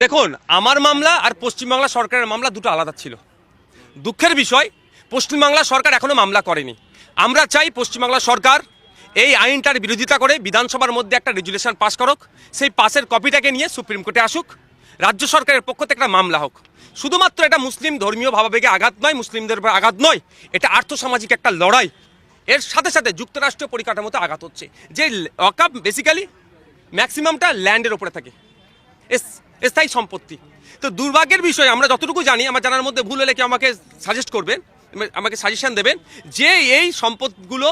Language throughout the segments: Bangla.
দেখুন, আমার মামলা আর পশ্চিমবাংলা সরকারের মামলা দুটো আলাদা ছিল। দুঃখের বিষয়, পশ্চিমবাংলা সরকার এখনো মামলা করেনি। আমরা চাই পশ্চিমবাংলা সরকার এই আইনটার বিরোধিতা করে বিধানসভার মধ্যে একটা রেজুলেশন পাস করুক, সেই পাসের কপিটাকে নিয়ে সুপ্রিম কোর্টে আসুক, রাজ্য সরকারের পক্ষ থেকে একটা মামলা হোক। শুধুমাত্র এটা মুসলিম ধর্মীয় ভাবাবেগে আঘাত নয়, মুসলিমদের উপর আঘাত নয়, এটা আর্থসামাজিক একটা লড়াই। এর সাথে সাথে যুক্তরাষ্ট্রীয় পরিকাঠামোতে আঘাত হচ্ছে। যে ওয়াকফ বেসিক্যালি ম্যাক্সিমামটা ল্যান্ডের উপরে থাকে, স্থায়ী সম্পত্তি। তো দুর্ভাগ্যের বিষয়, আমরা যতটুকু জানি, আমার জানার মধ্যে ভুল হলে কি আমাকে সাজেস্ট করবেন, আমাকে সাজেশন দেবেন, যে এই সম্পদগুলো,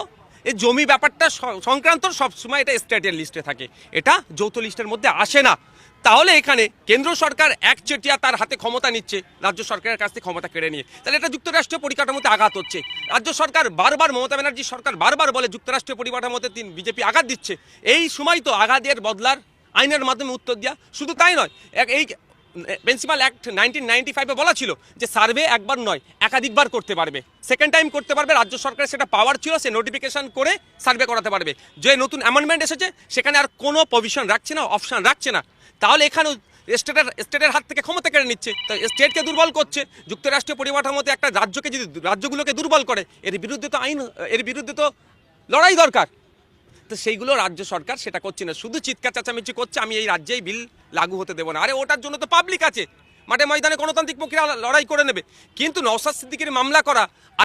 এই জমি ব্যাপারটা সংক্রান্ত সবসময় এটা স্টেটের লিস্টে থাকে, এটা যৌথ লিস্টের মধ্যে আসে না। তাহলে এখানে কেন্দ্র সরকার একচেটিয়া তার হাতে ক্ষমতা নিচ্ছে রাজ্য সরকারের কাছ থেকে ক্ষমতা কেড়ে নিয়ে, তাহলে এটা যুক্তরাষ্ট্রীয় পরিকাঠামোতে আঘাত হচ্ছে। রাজ্য সরকার বারবার, মমতা ব্যানার্জি সরকার বারবার বলে যুক্তরাষ্ট্রীয় পরিকাঠামোতে বিজেপি আঘাত দিচ্ছে। এই সময় তো আঘাতের বদলার আইনের মাধ্যমে উত্তর দেওয়া। শুধু তাই নয়, এই প্রিন্সিপাল অ্যাক্ট 1995-এ বলা ছিল যে সার্ভে একবার নয় একাধিকবার করতে পারবে, সেকেন্ড টাইম করতে পারবে। রাজ্য সরকারের সেটা পাওয়ার ছিল, সে নোটিফিকেশন করে সার্ভে করাতে পারবে। যে নতুন অ্যামেন্ডমেন্ট এসেছে সেখানে আর কোনো প্রভিশন রাখছে না, অপশন রাখছে না। তাহলে এখানেও স্টেটের হাত থেকে ক্ষমতা কেড়ে নিচ্ছে, তো স্টেটকে দুর্বল করছে। যুক্তরাষ্ট্রীয় পরিকাঠামোতে একটা রাজ্যকে যদি রাজ্যগুলোকে দুর্বল করে, এর বিরুদ্ধে তো এর বিরুদ্ধে তো লড়াই দরকার। তো সেইগুলো রাজ্য সরকার সেটা করছে না, শুধু চিৎকার চেঁচামেচি করছে, আমি এই রাজ্যেই বিল লাগু হতে দেবো না। আরে ওটার জন্য তো পাবলিক আছে, মাঠে ময়দানে গণতান্ত্রিক প্রক্রিয়া লড়াই করে নেবে। কিন্তু নওশাদ সিদ্দিকীর মামলা করা